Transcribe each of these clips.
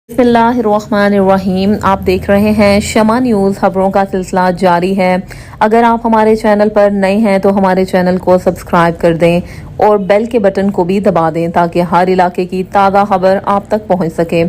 बिस्मिल्लाहिर्रहमानिर्रहीम। आप देख रहे हैं शमा न्यूज़। खबरों का सिलसिला जारी है। अगर आप हमारे चैनल पर नए हैं तो हमारे चैनल को सब्सक्राइब कर दें और बेल के बटन को भी दबा दें ताकि हर इलाके की ताज़ा खबर आप तक पहुंच सके।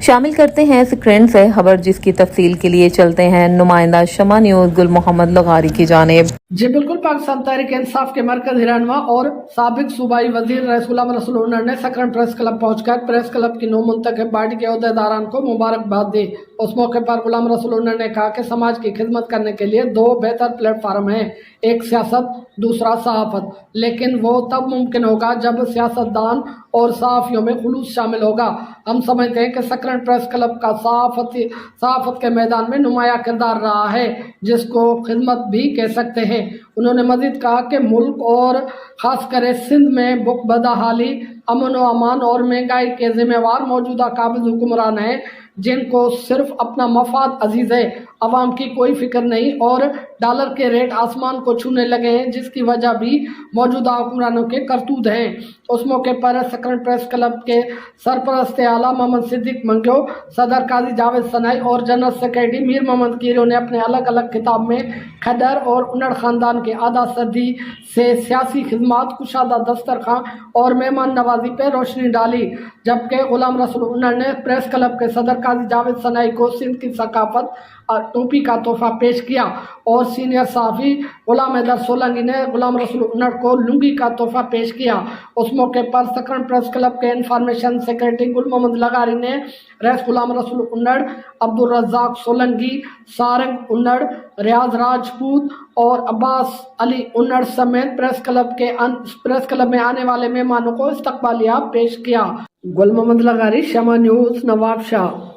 शामिल करते हैं स्क्रीन से खबर, जिसकी तफसील के लिए चलते हैं नुमाइंदा शमा न्यूज़ गुल मोहम्मद लगारी की जानिब। जी बिल्कुल। पाकिस्तान तहरीक इंसाफ के मरकज़ी रहनुमा और साबिक सूबाई वजीर रसूल रसूल ने सकरन प्रेस क्लब पहुंचकर प्रेस क्लब की नौमुंतखब बॉडी के अहदेदारान को मुबारकबाद दी। उस मौके पर गुलाम रसूल ने कहा कि समाज की खिदमत करने के लिए दो बेहतर प्लेटफार्म हैं, एक सियासत, दूसरा सहाफत। लेकिन वो तब मुमकिन होगा जब सियासतदान और सहाफ़ियों में खुलूस शामिल होगा। हम समझते हैं कि सकरन प्रेस क्लब का सहाफत के मैदान में नुमाया किरदार रहा है, जिसको खिदमत भी कह सकते हैं। उन्होंने मजीद कहा कि मुल्क और खासकर सिंध में बदहाली, अमन व अमान और महंगाई के जिम्मेवार मौजूदा काबिज हुक्मरान हैं, जिनको सिर्फ अपना मफाद अजीज है, अवाम की कोई फिक्र नहीं, और डॉलर के रेट आसमान को छूने लगे हैं, जिसकी वजह भी मौजूदा हुक्मरानों के करतूत हैं। उस मौके पर सकरन प्रेस क्लब के सरपरस्त आला मोहम्मद सिद्दीक मंगो, सदर काजी जावेद सनाई और जनरल सेक्रेटरी मीर मोहम्मद कीरो ने अपने अलग अलग खिताब में खैदर और उन्नड़ खानदान के आधा सदी से सियासी खिदमत, कुशादा दस्तरखां और मेहमान नवाजी पर रोशनी डाली। जबकि गुलाम रसूल उन्नड़ ने प्रेस क्लब के सदर काजी जावेद सनाई को सिंध की सकाफत और टोपी का तोहफा पेश किया, और सीनियर सहाफ़ी गुलाम हैदर सोलंकी ने गुलाम रसूल उन्नड़ को लुंगी का तोहफा पेश किया। उस मौके पर सकरन प्रेस क्लब के इंफॉर्मेशन सेक्रेटरी गुल मोहम्मद लगारी ने रईस गुलाम रसूल उन्नड़, अब्दुल रज़ाक सोलंकी, सारंग उन्नड़, रियाज राजपूत और अब्बास अली उन्नड़ समेत प्रेस क्लब में आने वाले मेहमानों को इस्तकबालिया पेश किया। गुल मोहम्मद लगारी, शमा न्यूज़, नवाबशाह।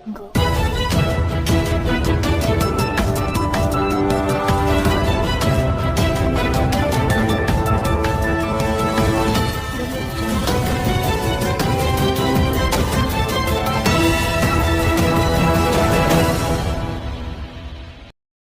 Go.